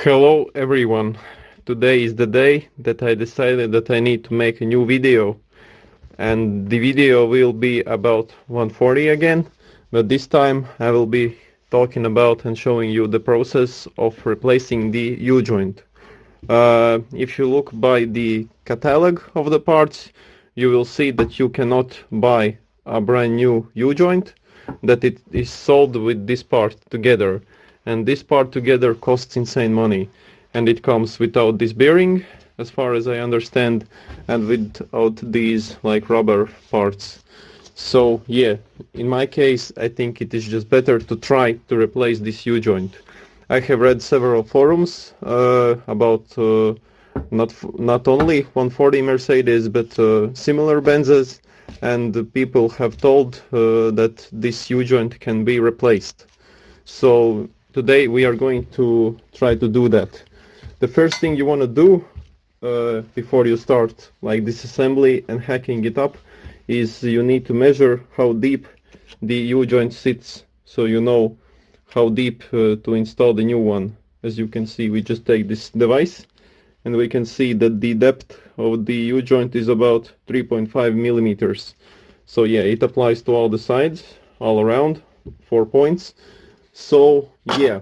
Hello everyone. Today is the day that I decided that I need to make a new video, and the video will be about 140 again, but this time I will be talking about and showing you the process of replacing the U-joint. If you look by the catalog of the parts, you will see that you cannot buy a brand new U-joint, that it is sold with this part together, and this part together costs insane money, and it comes without this bearing as far as I understand, and without these like rubber parts. So yeah, in my case I think it is just better to try to replace this U-joint. I have read several forums about not only 140 Mercedes but similar Benzes, and the people have told that this U-joint can be replaced. So today we are going to try to do that. The first thing you want to do before you start like disassembly and hacking it up is you need to measure how deep the U-joint sits, so you know how deep to install the new one. As you can see, we just take this device and we can see that the depth of the U-joint is about 3.5 millimeters. So yeah, it applies to all the sides, all around, 4 points. So yeah,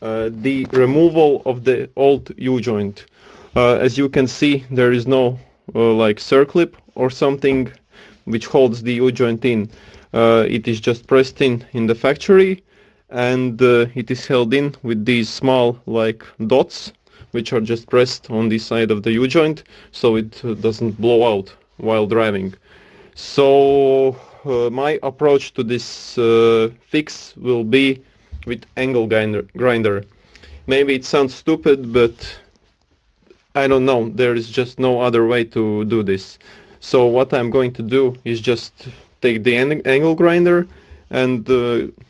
the removal of the old U-joint. As you can see, there is no like circlip or something which holds the U-joint in. It is just pressed in the factory, and it is held in with these small like dots which are just pressed on the side of the U-joint, so it doesn't blow out while driving. So my approach to this fix will be with angle grinder. Maybe it sounds stupid, but I don't know, there is just no other way to do this. So what I'm going to do is just take the angle grinder and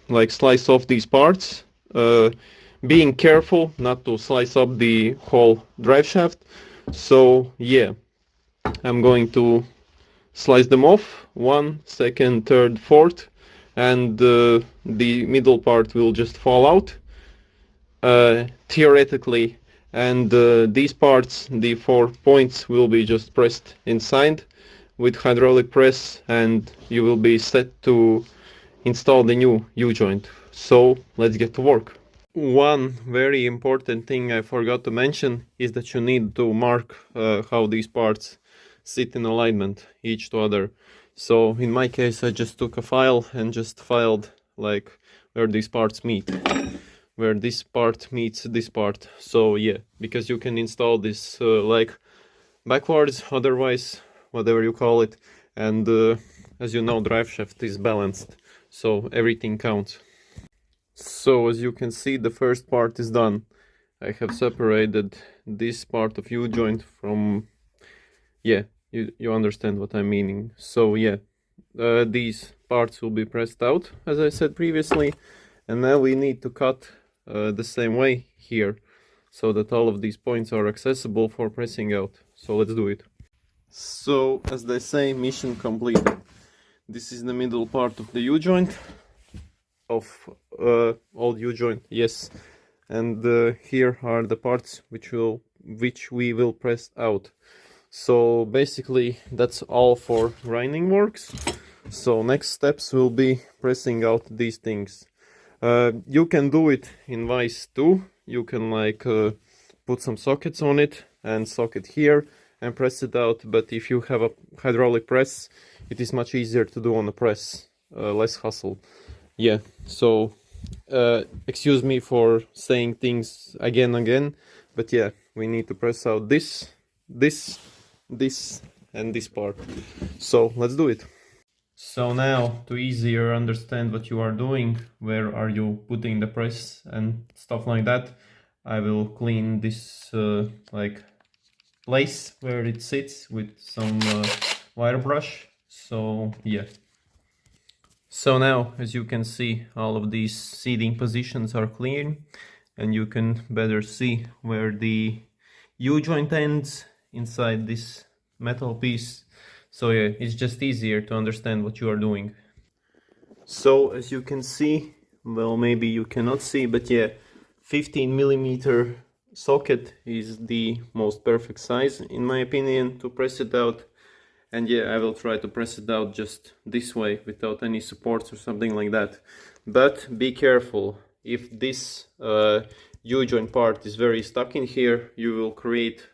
like slice off these parts, being careful not to slice up the whole drive shaft. So yeah, I'm going to slice them off, 1, 2nd, 3rd, 4th, and the middle part will just fall out theoretically, and these parts, the 4 points, will be just pressed inside with hydraulic press, and you will be set to install the new U-joint. So let's get to work. One very important thing I forgot to mention is that you need to mark how these parts sit in alignment each to other. So in my case I just took a file and just filed like where these parts meet, where this part meets this part. So yeah, because you can install this like backwards, otherwise whatever you call it, and as you know, drive shaft is balanced, so everything counts. So as you can see, the first part is done. I have separated this part of U-joint from, yeah, you understand what I'm meaning. So yeah, these parts will be pressed out, as I said previously, and now we need to cut the same way here, so that all of these points are accessible for pressing out. So let's do it. So as they say, mission completed. This is the middle part of the U-joint, of old U-joint, yes, and here are the parts which we will press out. So basically that's all for grinding works. So next steps will be pressing out these things. You can do it in vise too. You can like put some sockets on it and socket here and press it out, but if you have a hydraulic press, it is much easier to do on a press, less hassle. Yeah, so excuse me for saying things again, but yeah, we need to press out this, and this part. So let's do it. So now, to easier understand what you are doing, where are you putting the press and stuff like that, I will clean this like place where it sits with some wire brush. So yeah. So now, as you can see, all of these seating positions are clean, and you can better see where the U-joint ends inside this metal piece. So yeah, it's just easier to understand what you are doing. So as you can see, well, maybe you cannot see, but yeah, 15 millimeter socket is the most perfect size in my opinion to press it out. And yeah, I will try to press it out just this way without any supports or something like that. But be careful, if this U-joint part is very stuck in here, you will create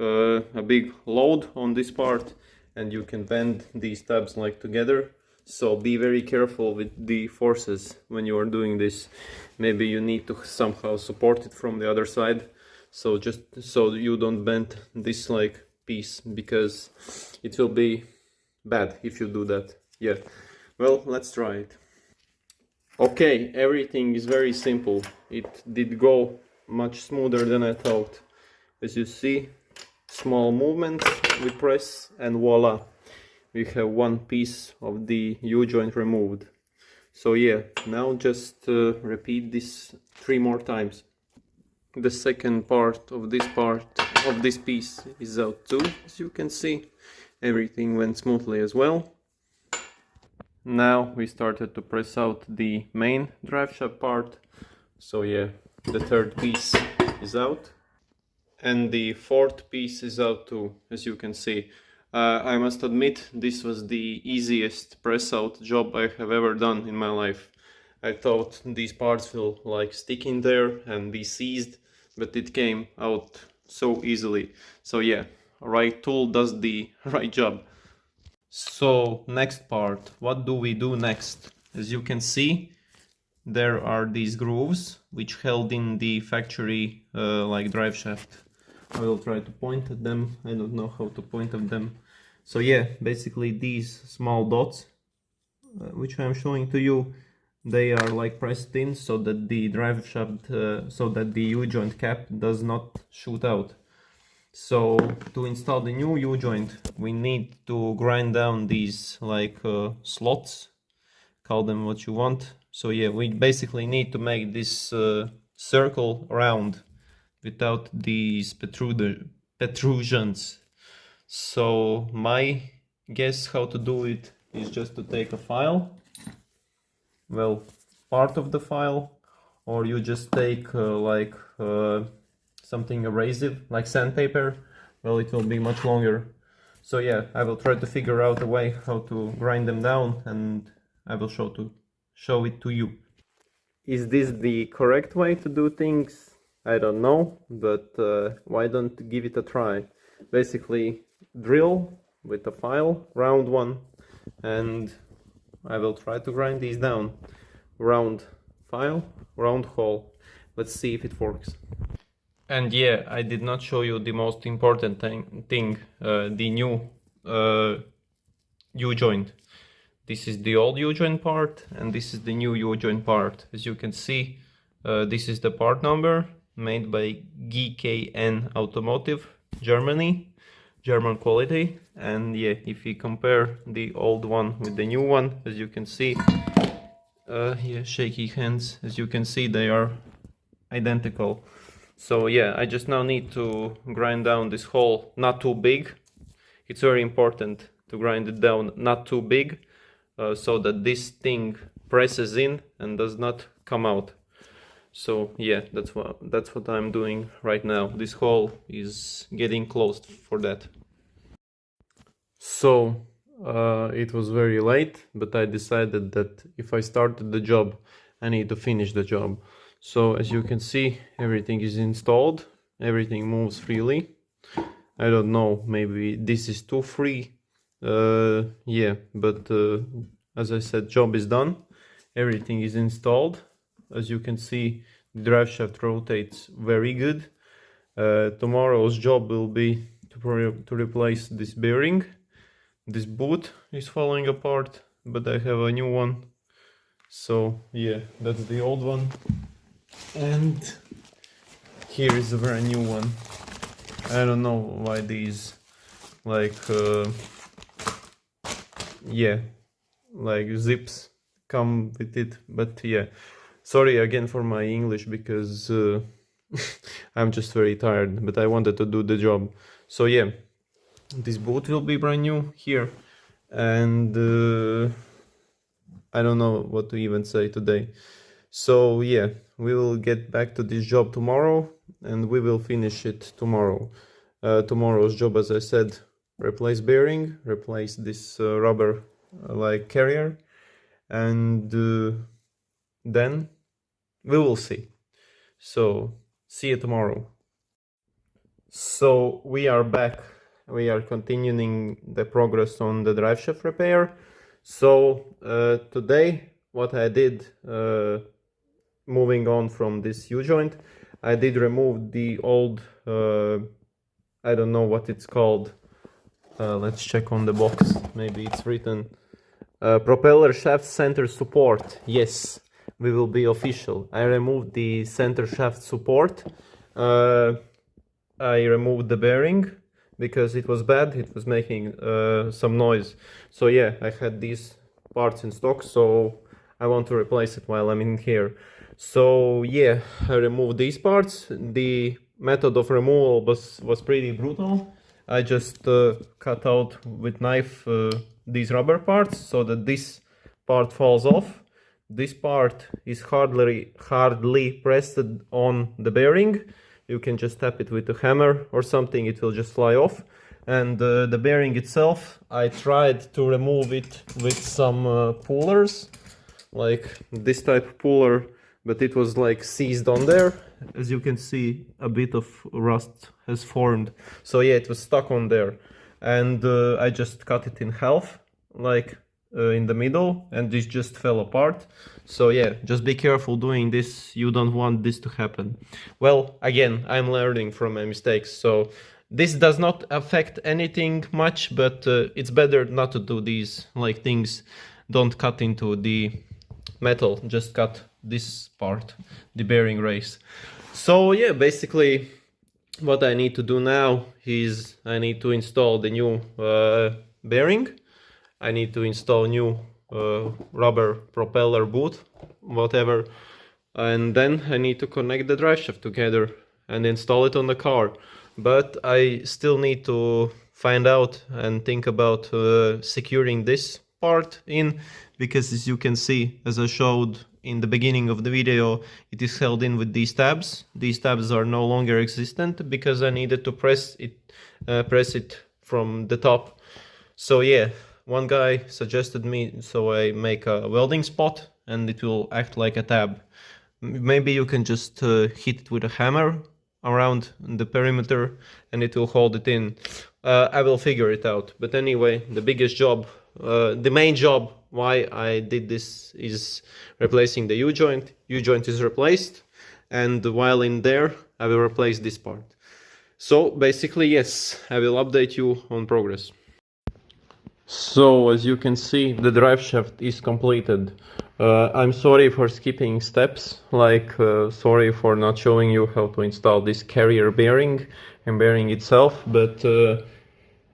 a big load on this part and you can bend these tabs like together. So be very careful with the forces when you are doing this. Maybe you need to somehow support it from the other side, so just so you don't bend this like piece, because it will be bad if you do that. Yeah, well, let's try it. Okay, everything is very simple. It did go much smoother than I thought. As you see, small movements, we press and voila, we have one piece of the U-joint removed. So yeah, now just repeat this 3 more times. The second part of this piece is out too, as you can see. Everything went smoothly as well. Now we started to press out the main driveshaft part. So yeah, the third piece is out. And the fourth piece is out too, as you can see. I must admit, this was the easiest press out job I have ever done in my life. I thought these parts will like stick in there and be seized, but it came out so easily. So yeah, right tool does the right job. So next part, what do we do next? As you can see, there are these grooves which held in the factory like drive shaft. I will try to point at them. I don't know how to point at them. So yeah, basically these small dots which I am showing to you, they are like pressed in so that the drive shaft, so that the U-joint cap does not shoot out. So to install the new U-joint, we need to grind down these like slots, call them what you want. So yeah, we basically need to make this circle round without these protrusions. So my guess how to do it is just to take a file, well, part of the file, or you just take something abrasive like sandpaper. Well, it will be much longer. So yeah, I will try to figure out a way how to grind them down, and I will show it to you. Is this the correct way to do things? I don't know, but why don't give it a try? Basically, drill with a file, round one, and I will try to grind these down. Round file, round hole. Let's see if it works. And yeah, I did not show you the most important thing, the new U-joint. This is the old U-joint part, and this is the new U-joint part. As you can see, this is the part number made by GKN Automotive, Germany, German quality. And yeah, if we compare the old one with the new one, as you can see, yeah, shaky hands, as you can see, they are identical. So yeah, I just now need to grind down this hole, not too big. It's very important to grind it down not too big, so that this thing presses in and does not come out. So yeah, that's what I'm doing right now. This hole is getting closed for that. So it was very late, but I decided that if I started the job, I need to finish the job. So as you can see, everything is installed, everything moves freely. I don't know, maybe this is too free. Yeah, but as I said, job is done. Everything is installed. As you can see, the drive shaft rotates very good. Tomorrow's job will be to replace this bearing. This boot is falling apart, but I have a new one. So yeah, that's the old one. And here is a brand new one. I don't know why these like yeah, like zips come with it, but yeah, sorry again for my English, because I'm just very tired, but I wanted to do the job. So yeah, this boot will be brand new here, and I don't know what to even say today. So yeah, we will get back to this job tomorrow, and we will finish it tomorrow. Tomorrow's job, as I said, replace bearing, replace this rubber like carrier, and then we will see. So see you tomorrow. So we are back. We are continuing the progress on the driveshaft repair. So today what I did, moving on from this U-joint, I did remove the old, I don't know what it's called, let's check on the box, maybe it's written, propeller shaft center support. Yes, we will be official. I removed the center shaft support. I removed the bearing because it was bad, it was making some noise. So yeah, I had these parts in stock, so I want to replace it while I'm in here. So yeah, I removed these parts. The method of removal was pretty brutal. I just cut out with knife these rubber parts so that this part falls off. This part is hardly pressed on the bearing. You can just tap it with a hammer or something, it will just fly off. And the bearing itself, I tried to remove it with some pullers, like this type of puller, but it was like seized on there. As you can see, a bit of rust has formed. So yeah, it was stuck on there. And I just cut it in half, like in the middle, and this just fell apart. So yeah, just be careful doing this. You don't want this to happen. Well, again, I'm learning from my mistakes, so this does not affect anything much, but it's better not to do these like things. Don't cut into the metal, just cut this part, the bearing race. So yeah, basically what I need to do now is I need to install the new bearing. I need to install new rubber propeller boot, whatever, and then I need to connect the driveshaft together and install it on the car. But I still need to find out and think about securing this part in, because as you can see, as I showed in the beginning of the video, it is held in with these tabs. These tabs are no longer existent because I needed to press it from the top. So yeah, one guy suggested me so I make a welding spot and it will act like a tab. Maybe you can just hit it with a hammer around the perimeter and it will hold it in. I will figure it out. But anyway, the biggest job, the main job why I did this is replacing the U-joint. U-joint is replaced, and while in there I will replace this part. So basically, yes, I will update you on progress. So as you can see, the drive shaft is completed. I'm sorry for skipping steps, like sorry for not showing you how to install this carrier bearing and bearing itself, but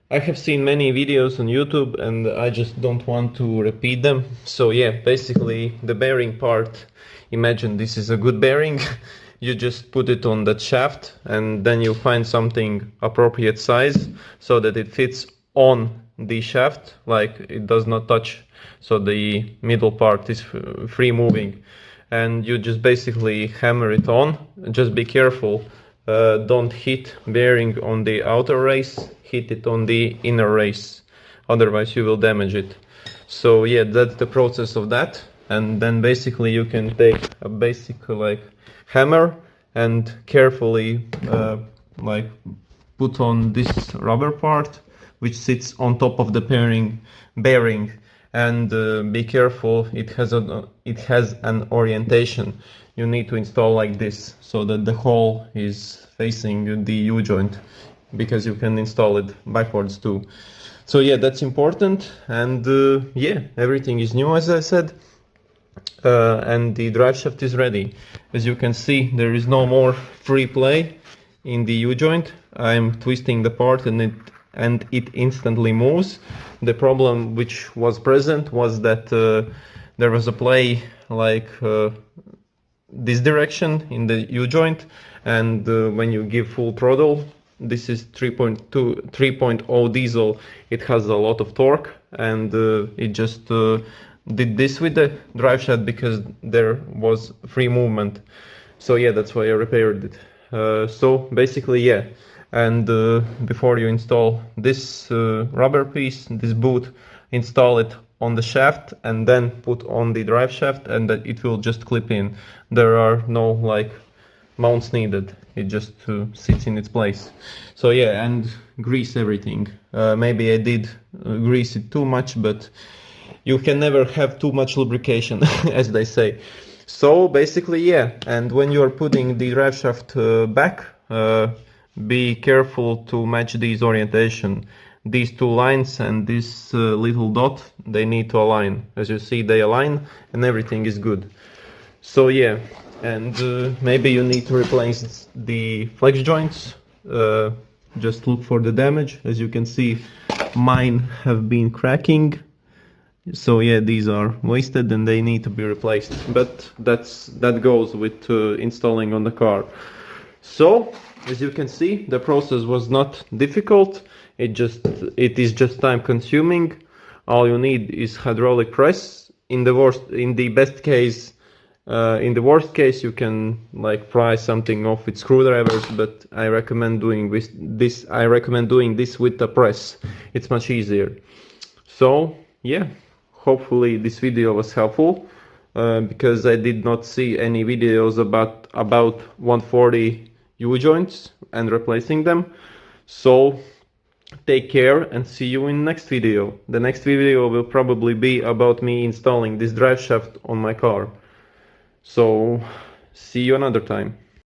I have seen many videos on YouTube and I just don't want to repeat them. So yeah, basically the bearing part, imagine this is a good bearing. You just put it on that shaft and then you find something appropriate size so that it fits on the shaft, like it does not touch, so the middle part is free moving, and you just basically hammer it on. Just be careful, don't hit bearing on the outer race, hit it on the inner race, otherwise you will damage it. So yeah, that's the process of that. And then basically you can take a basic like hammer and carefully like put on this rubber part which sits on top of the bearing, and be careful, it has an orientation. You need to install like this so that the hole is facing the U-joint, because you can install it backwards too. So yeah, that's important. And yeah, everything is new, as I said, and the drive shaft is ready. As you can see, there is no more free play in the U-joint. I'm twisting the part and it instantly moves. The problem which was present was that there was a play like this direction in the U-joint, and when you give full throttle, this is 3.0 diesel, it has a lot of torque, and it just did this with the drive shaft because there was free movement. So yeah, that's why I repaired it. So basically, yeah. And before you install this rubber piece, this boot, install it on the shaft and then put on the drive shaft, and that it will just clip in. There are no like mounts needed. It just sits in its place. So yeah, and grease everything. Maybe I did grease it too much, but you can never have too much lubrication, as they say. So basically, yeah. And when you are putting the drive shaft back, be careful to match these orientation. These two lines and this little dot, they need to align. As you see, they align and everything is good. So yeah, and maybe you need to replace the flex joints. Just look for the damage. As you can see, mine have been cracking. So yeah, these are wasted and they need to be replaced. But that goes with installing on the car. So as you can see, the process was not difficult. It is just time consuming. All you need is hydraulic press. In the worst case, you can like pry something off with screwdrivers, but I recommend doing this. I recommend doing this with a press. It's much easier. So yeah, hopefully this video was helpful, because I did not see any videos about 140 U-joints and replacing them. So take care and see you in next video. The next video will probably be about me installing this drive shaft on my car. So see you another time.